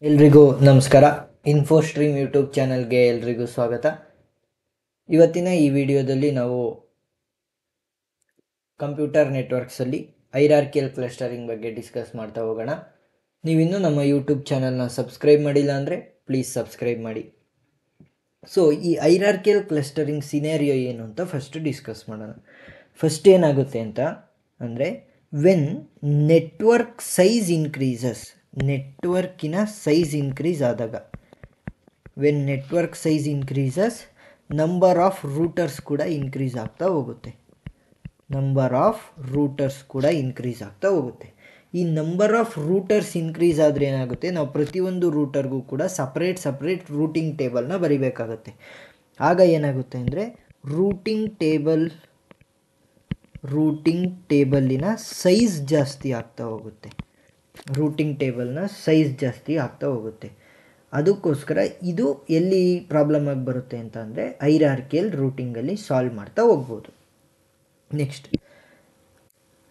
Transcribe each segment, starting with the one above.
ಎಲ್ರಿಗೂ ನಮಸ್ಕಾರ. ಇನ್ಫೋಸ್ಟ್ರೀಮ್ ಯೂಟ್ಯೂಬ್ ಚಾನಲ್ಗೆ ಎಲ್ರಿಗೂ ಸ್ವಾಗತ. ಇವತ್ತಿನ ಈ ವಿಡಿಯೋದಲ್ಲಿ ನಾವು ಕಂಪ್ಯೂಟರ್ ನೆಟ್ವರ್ಕ್ಸಲ್ಲಿ ಹೈರಾರ್ಕಿಯಲ್ ಕ್ಲಸ್ಟರಿಂಗ್ ಬಗ್ಗೆ ಡಿಸ್ಕಸ್ ಮಾಡ್ತಾ ಹೋಗೋಣ. ನೀವಿನ್ನೂ ನಮ್ಮ ಯೂಟ್ಯೂಬ್ ಚಾನಲ್ನ ಸಬ್ಸ್ಕ್ರೈಬ್ ಮಾಡಿಲ್ಲ ಅಂದರೆ ಪ್ಲೀಸ್ ಸಬ್ಸ್ಕ್ರೈಬ್ ಮಾಡಿ. ಸೊ ಈ ಹೈರಾರ್ಕಿಯಲ್ ಕ್ಲಸ್ಟರಿಂಗ್ ಸಿನೇರಿಯೋ ಏನು ಅಂತ ಫಸ್ಟ್ ಡಿಸ್ಕಸ್ ಮಾಡೋಣ. ಫಸ್ಟ್ ಏನಾಗುತ್ತೆ ಅಂತ ಅಂದರೆ, ವೆನ್ ನೆಟ್ವರ್ಕ್ ಸೈಜ್ ಇನ್ಕ್ರೀಸಸ್, ನೆಟ್ವರ್ಕಿನ ಸೈಜ್ ಇನ್ಕ್ರೀಸ್ ಆದಾಗ, when network size increases number of routers ಕೂಡ ಇನ್ಕ್ರೀಸ್ ಆಗ್ತಾ ಹೋಗುತ್ತೆ. ನಂಬರ್ ಆಫ್ ರೂಟರ್ಸ್ ಕೂಡ ಇನ್ಕ್ರೀಸ್ ಆಗ್ತಾ ಹೋಗುತ್ತೆ. ಈ ನಂಬರ್ ಆಫ್ ರೂಟರ್ಸ್ ಇನ್ಕ್ರೀಸ್ ಆದರೆ ಏನಾಗುತ್ತೆ, ನಾವು ಪ್ರತಿಯೊಂದು ರೂಟರ್ಗೂ ಕೂಡ ಸಪ್ರೇಟ್ ರೂಟಿಂಗ್ ಟೇಬಲ್ನ ಬರಿಬೇಕಾಗತ್ತೆ. ಆಗ ಏನಾಗುತ್ತೆ ಅಂದರೆ ರೂಟಿಂಗ್ ಟೇಬಲಿನ ಸೈಜ್ ಜಾಸ್ತಿ ಆಗ್ತಾ ಹೋಗುತ್ತೆ. ರೂಟಿಂಗ್ ಟೇಬಲ್ನ ಸೈಜ್ ಜಾಸ್ತಿ ಆಗ್ತಾ ಹೋಗುತ್ತೆ. ಅದಕ್ಕೋಸ್ಕರ ಇದು ಎಲ್ಲಿ ಪ್ರಾಬ್ಲಮ್ ಆಗಿ ಬರುತ್ತೆ ಅಂತ ಅಂದರೆ ಹೈರಾರ್ಕಿಯಲ್ ರೂಟಿಂಗಲ್ಲಿ ಸಾಲ್ವ್ ಮಾಡ್ತಾ ಹೋಗ್ಬೋದು.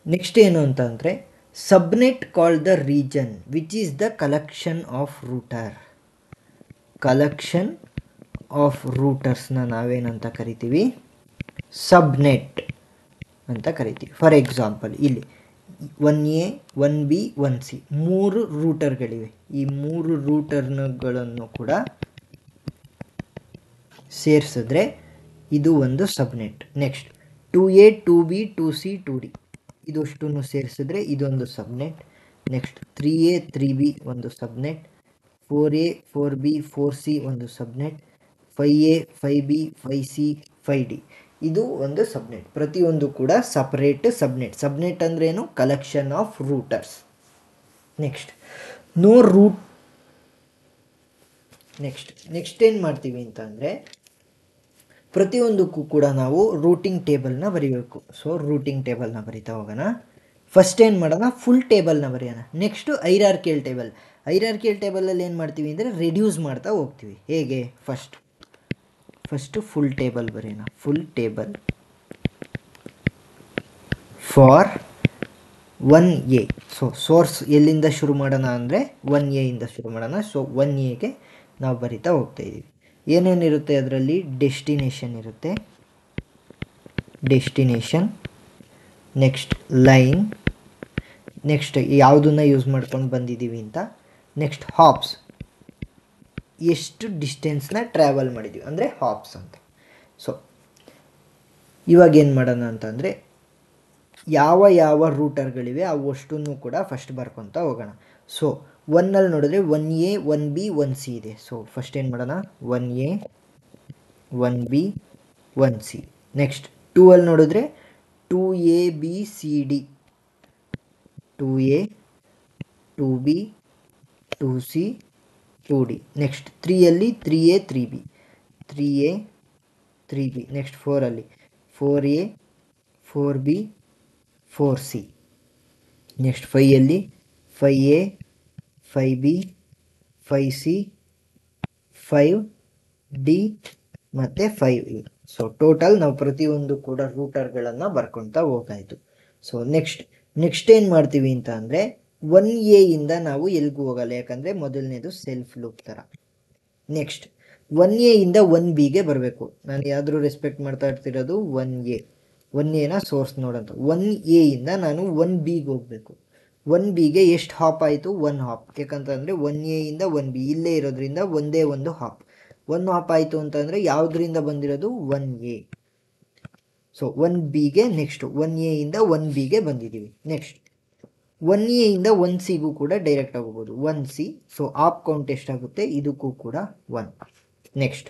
ನೆಕ್ಸ್ಟ್ ಏನು ಅಂತ ಅಂದರೆ, subnet called the region which is the collection of ರೂಟರ್ಸ್ನ ನಾವೇನಂತ ಕರಿತೀವಿ, ಸಬ್ನೆಟ್ ಅಂತ ಕರಿತೀವಿ. ಫಾರ್ ಎಕ್ಸಾಂಪಲ್ ಇಲ್ಲಿ 1A 1B 1C 3 ರೂಟರ್ಗಳಿವೆ. ಈ 3 ರೂಟರ್ಗಳನ್ನು ಕೂಡ ಸೇರಿಸಿದ್ರೆ ಇದು ಒಂದು ಸಬ್ನೆಟ್. Next 2A 2B 2C 2D ಇದಷ್ಟನ್ನು ಸೇರಿಸಿದ್ರೆ ಇದೊಂದು ಸಬ್ನೆಟ್. ನೆಕ್ಸ್ಟ್ 3A 3B ಒಂದು ಸಬ್ನೆಟ್, 4A 4B 4C ಒಂದು ಸಬ್ನೆಟ್, 5A 5B 5C 5D ಇದು ಒಂದು ಸಬ್ನೆಟ್. ಪ್ರತಿಯೊಂದು ಕೂಡ ಸಪ್ರೇಟ್ ಸಬ್ನೆಟ್ ಅಂದ್ರೇನು, ಕಲೆಕ್ಷನ್ ಆಫ್ ರೂಟರ್ಸ್. ನೆಕ್ಸ್ಟ್ ಏನು ಮಾಡ್ತೀವಿ ಅಂತ ಅಂದರೆ, ಪ್ರತಿಯೊಂದಕ್ಕೂ ಕೂಡ ನಾವು ರೂಟಿಂಗ್ ಟೇಬಲ್ನ ಬರೀಬೇಕು. ಸೊ ರೂಟಿಂಗ್ ಟೇಬಲ್ನ ಬರಿತಾ ಹೋಗೋಣ. ಫಸ್ಟ್ ಏನು ಮಾಡೋಣ, ಫುಲ್ ಟೇಬಲ್ನ ಬರೆಯೋಣ. ನೆಕ್ಸ್ಟು ಹೈರಾರ್ಕಿಯಲ್ ಟೇಬಲಲ್ಲಿ ಏನು ಮಾಡ್ತೀವಿ ಅಂದರೆ ರೆಡ್ಯೂಸ್ ಮಾಡ್ತಾ ಹೋಗ್ತೀವಿ. ಹೇಗೆ, ಫಸ್ಟು ಫುಲ್ ಟೇಬಲ್ ಬರೆಯೋಣ. Full table for 1A. So source ಎಲ್ಲಿಂದ ಶುರು ಮಾಡೋಣ ಅಂದರೆ 1A ಇಂದ ಶುರು ಮಾಡೋಣ. ಸೊ 1Aಗೆ ನಾವು ಬರಿತಾ ಹೋಗ್ತಾ ಇದ್ದೀವಿ. ಏನೇನಿರುತ್ತೆ ಅದರಲ್ಲಿ, ಡೆಸ್ಟಿನೇಷನ್ ಇರುತ್ತೆ, ನೆಕ್ಸ್ಟ್ ಲೈನ್, ನೆಕ್ಸ್ಟ್ ಯಾವುದನ್ನ ಯೂಸ್ ಮಾಡ್ಕೊಂಡು ಬಂದಿದ್ದೀವಿ ಅಂತ, ನೆಕ್ಸ್ಟ್ ಹಾಪ್ಸ್, ಎಷ್ಟು ಡಿಸ್ಟೆನ್ಸ್ನ ಟ್ರಾವೆಲ್ ಮಾಡಿದ್ದೀವಿ ಅಂದರೆ ಹಾಪ್ಸ್ ಅಂತ. ಸೊ ಇವಾಗ ಏನು ಮಾಡೋಣ ಅಂತಂದರೆ, ಯಾವ ರೂಟರ್ಗಳಿವೆ ಅವಷ್ಟನ್ನು ಕೂಡ ಫಸ್ಟ್ ಬರ್ಕೊತಾ ಹೋಗೋಣ. ಸೊ 1ಅಲ್ಲಿ ನೋಡಿದ್ರೆ 1A 1B 1C ಇದೆ. ಸೊ ಫಸ್ಟ್ ಏನು ಮಾಡೋಣ, 1A 1B 1C. ನೆಕ್ಸ್ಟ್ 2ಅಲ್ಲಿ ನೋಡಿದ್ರೆ 2ABCD, 2A 2B 2C 2D. Next 3ಅಲ್ಲಿ 3A 3B, 3A 3B. Next 4ಅಲ್ಲಿ 4A 4B 4C. ನೆಕ್ಸ್ಟ್ 5ಅಲ್ಲಿ 5A 5B 5C 5D ಮತ್ತು 5E. ಸೊ ಟೋಟಲ್ ನಾವು ಪ್ರತಿಯೊಂದು ಕೂಡ ರೂಟರ್ಗಳನ್ನು ಬರ್ಕೊತಾ ಹೋಗಾಯಿತು. ಸೊ ನೆಕ್ಸ್ಟ್ ಏನು ಮಾಡ್ತೀವಿ ಅಂತ ಅಂದರೆ, 1A ಇಂದ ನಾವು ಎಲ್ಗೂ ಹೋಗಲ್ಲ, ಯಾಕಂದರೆ ಮೊದಲನೇದು ಸೆಲ್ಫ್ ಲೂಪ್ ಥರ. ನೆಕ್ಸ್ಟ್ 1A ಇಂದ 1Bಗೆ ಬರಬೇಕು. ನಾನು ಯಾವ್ದಾದ್ರು ರೆಸ್ಪೆಕ್ಟ್ ಮಾಡ್ತಾ ಇರ್ತಿರೋದು 1Aನ ಸೋರ್ಸ್ ನೋಡೋಂಥ. 1A ಇಂದ ನಾನು 1Bಗೆ ಹೋಗಬೇಕು. 1Bಗೆ ಎಷ್ಟು ಹಾಪ್ ಆಯಿತು, 1 ಹಾಪ್. ಯಾಕಂತಂದರೆ 1A ಇಂದ 1B ಇಲ್ಲೇ ಇರೋದ್ರಿಂದ ಒಂದೇ ಒಂದು ಹಾಪ್. 1 ಹಾಪ್ ಆಯಿತು ಅಂತಂದರೆ ಯಾವುದರಿಂದ ಬಂದಿರೋದು, 1A. ಸೊ 1Bಗೆ ನೆಕ್ಸ್ಟು 1A ಇಂದ 1Bಗೆ ಬಂದಿದ್ದೀವಿ. ನೆಕ್ಸ್ಟ್ 1A ಇಂದ 1Cಗೂ ಕೂಡ ಡೈರೆಕ್ಟ್ ಆಗೋಗ್ಬೋದು, 1C. ಸೊ ಆಪ್ ಕೌಂಟ್ ಎಷ್ಟಾಗುತ್ತೆ, ಇದಕ್ಕೂ ಕೂಡ 1. ನೆಕ್ಸ್ಟ್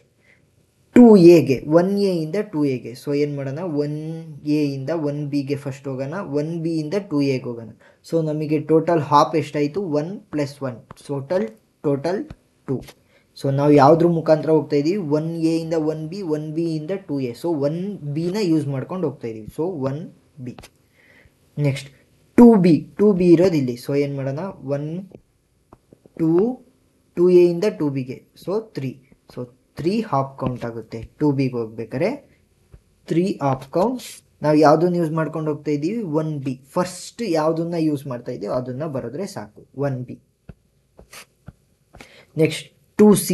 2Aಗೆ 1A ಇಂದ 2Aಗೆ. ಸೊ ಏನು ಮಾಡೋಣ, 1A ಇಂದ 1Bಗೆ ಫಸ್ಟ್ ಹೋಗೋಣ, 1B ಇಂದ 2Aಗೆ ಹೋಗೋಣ. ಸೊ ನಮಗೆ ಟೋಟಲ್ ಹಾಪ್ ಎಷ್ಟಾಯಿತು, 1 + 1. ಟೋಟಲ್ 2. ಸೊ ನಾವು ಯಾವುದ್ರ ಮುಖಾಂತರ ಹೋಗ್ತಾ ಇದ್ದೀವಿ, 1A ಇಂದ 1B 1B ಇಂದ 2A. ಸೊ 1Bನ ಯೂಸ್ ಮಾಡ್ಕೊಂಡು ಹೋಗ್ತಾ ಇದ್ದೀವಿ. So 1B. ನೆಕ್ಸ್ಟ್ 2B ಇರೋದು ಇಲ್ಲಿ. ಸೊ ಏನು ಮಾಡೋಣ, 2A ಇಂದ 2Bಗೆ. ಸೊ 3. ಸೊ 3 ಹಾಪ್ ಕೌಂಟ್ ಆಗುತ್ತೆ. 2Bಗೆ ಹೋಗ್ಬೇಕಾದ್ರೆ 3 ಹಾಪ್ ಕೌಂಟ್. ನಾವು ಯಾವುದನ್ನು ಯೂಸ್ ಮಾಡ್ಕೊಂಡು ಹೋಗ್ತಾ ಇದ್ದೀವಿ, 1B. ಫಸ್ಟ್ ಯಾವುದನ್ನ ಯೂಸ್ ಮಾಡ್ತಾ ಇದ್ದೀವಿ ಅದನ್ನು ಬರೆದ್ರೆ ಸಾಕು, 1B. ನೆಕ್ಸ್ಟ್ 2C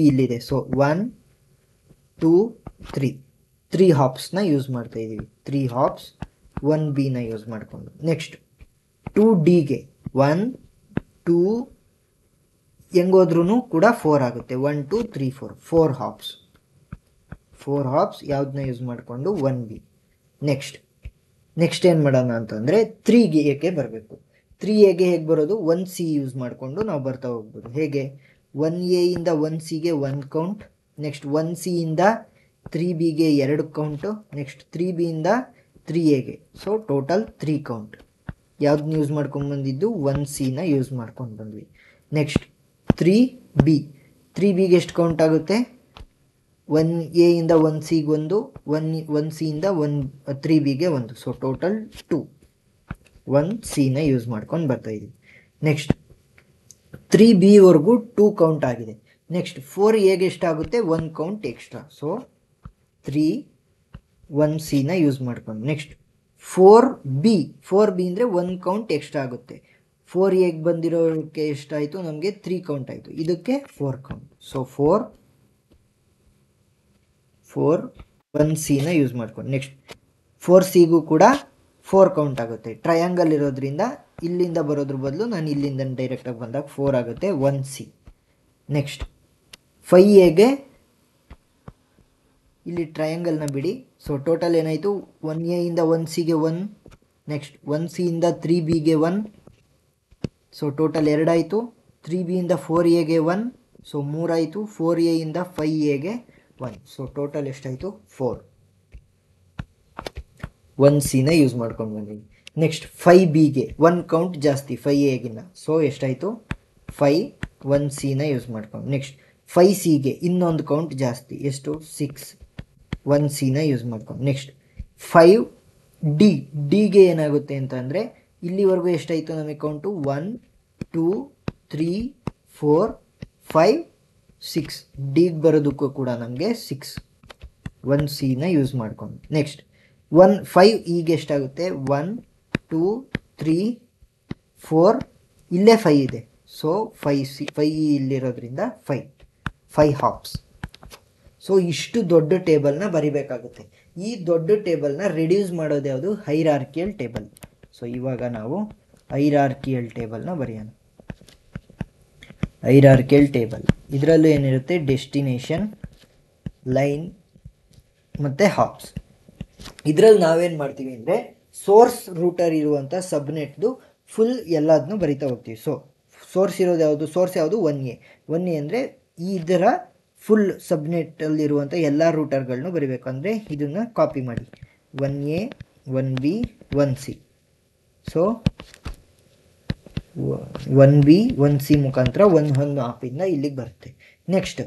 ಇಲ್ಲಿದೆ. ಸೊ 1 2 3 3 ಹಾಪ್ಸ್ನ ಯೂಸ್ ಮಾಡ್ತಾ ಇದ್ದೀವಿ. 3 ಹಾಪ್ಸ್ 1B ಯೂಸ್ ಮಾಡಿಕೊಂಡು. ನೆಕ್ಸ್ಟ್ 2Dಗೆ 1 2 ಹೆಂಗೋದ್ರೂ ಕೂಡ 4 ಆಗುತ್ತೆ. 1 2 3 4 4 ಹಾಪ್ಸ್ ಯಾವ್ದನ್ನ ಯೂಸ್ ಮಾಡಿಕೊಂಡು 1B. ನೆಕ್ಸ್ಟ್ ಏನು ಮಾಡೋಣ ಅಂತಂದರೆ 3Aಗೆ ಬರಬೇಕು. 3Aಗೆ ಹೇಗೆ ಬರೋದು? 1C ಯೂಸ್ ಮಾಡಿಕೊಂಡು ನಾವು ಬರ್ತಾ ಹೋಗ್ಬೋದು. ಹೇಗೆ? 1A ಇಂದ 1Cಗೆ 1 ಕೌಂಟ್, ನೆಕ್ಸ್ಟ್ 1C ಇಂದ 3Bಗೆ 2 ಕೌಂಟು, ನೆಕ್ಸ್ಟ್ 3B ಇಂದ 3Aಗೆ. So total 3 count. ಯಾವ್ದನ್ನ ಯೂಸ್ ಮಾಡ್ಕೊಂಡು ಬಂದಿದ್ದು? 1Cನ ಯೂಸ್ ಮಾಡ್ಕೊಂಡು ಬಂದ್ವಿ. ನೆಕ್ಸ್ಟ್ 3Bಗೆ ಎಷ್ಟು ಕೌಂಟ್ ಆಗುತ್ತೆ? 1A ಇಂದ 1Cಗೆ 1C ಇಂದ 3Bಗೆ 1. So total 2. 1Cನ ಯೂಸ್ ಮಾಡ್ಕೊಂಡು ಬರ್ತಾ ಇದ್ದೀವಿ. ನೆಕ್ಸ್ಟ್ 3Bವರೆಗೂ 2 ಕೌಂಟ್ ಆಗಿದೆ. ನೆಕ್ಸ್ಟ್ 4Aಗೆ ಎಷ್ಟಾಗುತ್ತೆ? 1 ಕೌಂಟ್ ಎಕ್ಸ್ಟ್ರಾ. ಸೊ 3 1Cನ ಯೂಸ್ ಮಾಡ್ಕೊಂಡು. ನೆಕ್ಸ್ಟ್ 4B ಅಂದರೆ 1 ಕೌಂಟ್ ಎಕ್ಸ್ಟ್ರಾ ಆಗುತ್ತೆ. 4Aಗೆ ಬಂದಿರೋಕ್ಕೆ ಎಷ್ಟಾಯಿತು? ನಮಗೆ 3 ಕೌಂಟ್ ಆಯಿತು. ಇದಕ್ಕೆ 4 ಕೌಂಟ್. ಸೊ 4 1Cನ ಯೂಸ್ ಮಾಡ್ಕೊಂಡು. ನೆಕ್ಸ್ಟ್ 4Cಗೂ ಕೂಡ 4 ಕೌಂಟ್ ಆಗುತ್ತೆ. ಟ್ರಯಾಂಗಲ್ ಇರೋದ್ರಿಂದ ಇಲ್ಲಿಂದ ಬರೋದ್ರ ಬದಲು ನಾನು ಇಲ್ಲಿಂದ ಡೈರೆಕ್ಟಾಗಿ ಬಂದಾಗ 4 ಆಗುತ್ತೆ. 1C. ನೆಕ್ಸ್ಟ್ 5Aಗೆ ಇಲ್ಲಿ ಟ್ರಯಾಂಗಲ್ನ ಬಿಡಿ. ಸೊ ಟೋಟಲ್ ಏನಾಯಿತು? 1A ಇಂದ 1Cಗೆ 1, ನೆಕ್ಸ್ಟ್ 1C ಇಂದ 3Bಗೆ 1. ಸೊ ಟೋಟಲ್ 2 ಆಯಿತು. 3B ಇಂದ 4Aಗೆ 1. ಸೊ 3 ಆಯಿತು. 4A ಇಂದ 5Aಗೆ 1. ಸೊ ಟೋಟಲ್ ಎಷ್ಟಾಯಿತು? 4. 1Cನ ಯೂಸ್ ಮಾಡ್ಕೊಂಡು ಬಂದೀವಿ. ನೆಕ್ಸ್ಟ್ 5Bಗೆ 1 ಕೌಂಟ್ ಜಾಸ್ತಿ 5Aಗಿನ್ನ. ಸೊ ಎಷ್ಟಾಯಿತು? 5 1Cನ ಯೂಸ್ ಮಾಡ್ಕೊಂಡು. ನೆಕ್ಸ್ಟ್ 5Cಗೆ ಇನ್ನೊಂದು ಕೌಂಟ್ ಜಾಸ್ತಿ. ಎಷ್ಟು? 6 1Cನ ಯೂಸ್ ಮಾಡ್ಕೊಂಡು. ನೆಕ್ಸ್ಟ್ 5Dಗೆ ಏನಾಗುತ್ತೆ ಅಂತ ಅಂದರೆ ಇಲ್ಲಿವರೆಗೂ ಎಷ್ಟಾಯಿತು ನಮಗೆ ಕೌಂಟು? 1 2 3 4 5 6. ಡಿಗೆ ಬರೋದಕ್ಕೂ ಕೂಡ ನಮಗೆ 6 1Cನ ಯೂಸ್ ಮಾಡ್ಕೊಂಡು. ನೆಕ್ಸ್ಟ್ 5Eಗೆ ಎಷ್ಟಾಗುತ್ತೆ? 1 2 3 4 ಇಲ್ಲೇ 5 ಇದೆ. So 5E ಇಲ್ಲಿರೋದ್ರಿಂದ 5 hops. ಸೊ ಇಷ್ಟು ದೊಡ್ಡ ಟೇಬಲ್ನ ಬರಿಬೇಕಾಗುತ್ತೆ. ಈ ದೊಡ್ಡ ಟೇಬಲ್ನ ರಿಡ್ಯೂಸ್ ಮಾಡೋದು ಯಾವುದು? ಹೈರಾರ್ಕಿಯಲ್ ಟೇಬಲ್. ಸೊ ಇವಾಗ ನಾವು ಹೈರಾರ್ಕಿಯಲ್ ಟೇಬಲ್ನ ಬರೆಯೋಣ. ಹೈರಾರ್ಕಿಯಲ್ ಟೇಬಲ್ ಇದರಲ್ಲೂ ಏನಿರುತ್ತೆ? ಡೆಸ್ಟಿನೇಷನ್, ಲೈನ್ ಮತ್ತು ಹಾಪ್ಸ್. ಇದರಲ್ಲಿ ನಾವೇನು ಮಾಡ್ತೀವಿ ಅಂದರೆ ಸೋರ್ಸ್ ರೂಟರ್ ಇರುವಂಥ ಸಬ್ನೆಟ್ದು ಫುಲ್ ಎಲ್ಲದನ್ನೂ ಬರಿತಾ ಹೋಗ್ತೀವಿ. ಸೊ ಸೋರ್ಸ್ ಇರೋದು ಯಾವುದು? ಸೋರ್ಸ್ ಯಾವುದು? 1A ಅಂದರೆ ಇದರ ಫುಲ್ ಸಬ್ನೆಟ್ಟಲ್ಲಿರುವಂಥ ಎಲ್ಲ ರೂಟರ್ಗಳನ್ನೂ ಬರಿಬೇಕು. ಅಂದರೆ ಇದನ್ನು ಕಾಪಿ ಮಾಡಿ 1A 1B 1C. So 1B 1C ಮುಖಾಂತರ 1 ಆಪಿಂದ ಇಲ್ಲಿಗೆ ಬರುತ್ತೆ. ನೆಕ್ಸ್ಟ್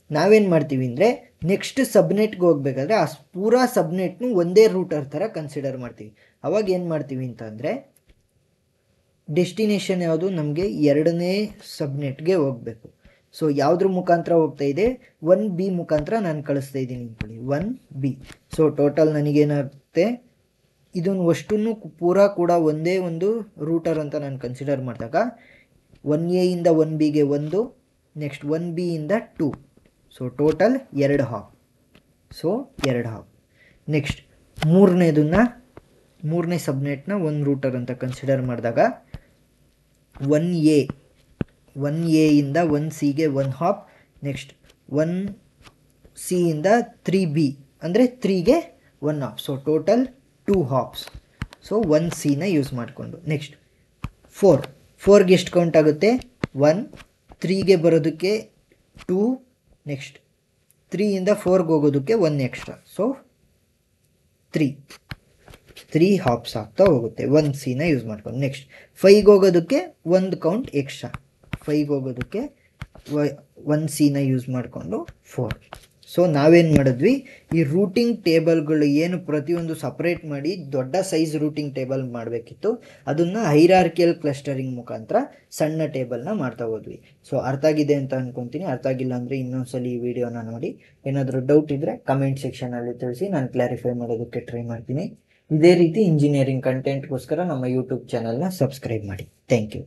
ನಾವೇನು ಮಾಡ್ತೀವಿ ಅಂದರೆ ನೆಕ್ಸ್ಟ್ ಸಬ್ನೆಟ್ಗೆ ಹೋಗ್ಬೇಕಾದ್ರೆ ಆ ಪೂರಾ ಸಬ್ನೆಟ್ನು ಒಂದೇ ರೂಟರ್ ಥರ ಕನ್ಸಿಡರ್ ಮಾಡ್ತೀವಿ. ಅವಾಗ ಏನು ಮಾಡ್ತೀವಿ ಅಂತ ಅಂದರೆ ಡೆಸ್ಟಿನೇಷನ್ ಯಾವುದು? ನಮಗೆ 2ನೇ ಸಬ್ನೆಟ್ಗೆ ಹೋಗಬೇಕು. ಸೊ ಯಾವುದ್ರ ಮುಖಾಂತರ ಹೋಗ್ತಾ ಇದೆ? 1B ಮುಖಾಂತರ ನಾನು ಕಳಿಸ್ತಾ ಇದ್ದೀನಿ ಅಂದ್ಕೊಳ್ಳಿ. 1B. ಸೊ ಟೋಟಲ್ ನನಗೇನಾಗುತ್ತೆ? ಇದನ್ನು ಅಷ್ಟನ್ನು ಪೂರಾ ಕೂಡ ಒಂದೇ ಒಂದು ರೂಟರ್ ಅಂತ ನಾನು ಕನ್ಸಿಡರ್ ಮಾಡಿದಾಗ 1A ಇಂದ 1Bಗೆ 1, ನೆಕ್ಸ್ಟ್ 1B ಇಂದ 2. ಸೊ ಟೋಟಲ್ 2 ಹಾಪ್. ಸೊ 2 ಹಾಪ್. ನೆಕ್ಸ್ಟ್ ಮೂರನೇ ಸಬ್ನೆಟ್ನ ಒಂದು ರೂಟರ್ ಅಂತ ಕನ್ಸಿಡರ್ ಮಾಡಿದಾಗ 1A ಇಂದ 1Cಗೆ 1 ಹಾಪ್, ನೆಕ್ಸ್ಟ್ 1C ಇಂದ 3B ಅಂದರೆ 3ಗೆ 1 hop. So total 2 hops. So 1Cನ ಯೂಸ್ ಮಾಡಿಕೊಂಡು. ನೆಕ್ಸ್ಟ್ 4ಗೆ ಎಷ್ಟು ಕೌಂಟ್ ಆಗುತ್ತೆ? 1 3ಗೆ ಬರೋದಕ್ಕೆ 2, ನೆಕ್ಸ್ಟ್ 3 ಇಂದ 4ಗೆ ಹೋಗೋದಕ್ಕೆ 1 ಎಕ್ಸ್ಟ್ರಾ. ಸೊ 3 ಹಾಪ್ಸ್ ಆಗ್ತಾ ಹೋಗುತ್ತೆ 1Cನ ಯೂಸ್ ಮಾಡ್ಕೊಂಡು. ನೆಕ್ಸ್ಟ್ 5ಗೆ ಹೋಗೋದಕ್ಕೆ 1 ಕೌಂಟ್ ಎಕ್ಸ್ಟ್ರಾ. 5ಗೆ ಹೋಗೋದಕ್ಕೆ 1Cನ ಯೂಸ್ ಮಾಡಿಕೊಂಡು 4. ಸೊ ನಾವೇನು ಮಾಡಿದ್ವಿ? ಈ ರೂಟಿಂಗ್ ಟೇಬಲ್ಗಳು ಏನು ಪ್ರತಿಯೊಂದು ಸಪ್ರೇಟ್ ಮಾಡಿ ದೊಡ್ಡ ಸೈಜ್ ರೂಟಿಂಗ್ ಟೇಬಲ್ ಮಾಡಬೇಕಿತ್ತು, ಅದನ್ನು ಹೈರಾರ್ಕಿಯಲ್ ಕ್ಲಸ್ಟರಿಂಗ್ ಮುಖಾಂತರ ಸಣ್ಣ ಟೇಬಲ್ನ ಮಾಡ್ತಾ ಹೋದ್ವಿ. ಸೊ ಅರ್ಥ ಆಗಿದೆ ಅಂತ ಅಂದ್ಕೊತೀನಿ. ಅರ್ಥ ಆಗಿಲ್ಲ ಅಂದರೆ ಇನ್ನೊಂದ್ಸಲಿ ಈ ವಿಡಿಯೋನ ನೋಡಿ. ಏನಾದರೂ ಡೌಟ್ ಇದ್ದರೆ ಕಮೆಂಟ್ ಸೆಕ್ಷನಲ್ಲಿ ತಿಳಿಸಿ, ನಾನು ಕ್ಲಾರಿಫೈ ಮಾಡೋದಕ್ಕೆ ಟ್ರೈ ಮಾಡ್ತೀನಿ. ಇದೇ ರೀತಿ ಇಂಜಿನಿಯರಿಂಗ್ ಕಂಟೆಂಟ್ಗೋಸ್ಕರ ನಮ್ಮ ಯೂಟ್ಯೂಬ್ ಚಾನಲ್ನ ಸಬ್ಸ್ಕ್ರೈಬ್ ಮಾಡಿ. Thank you.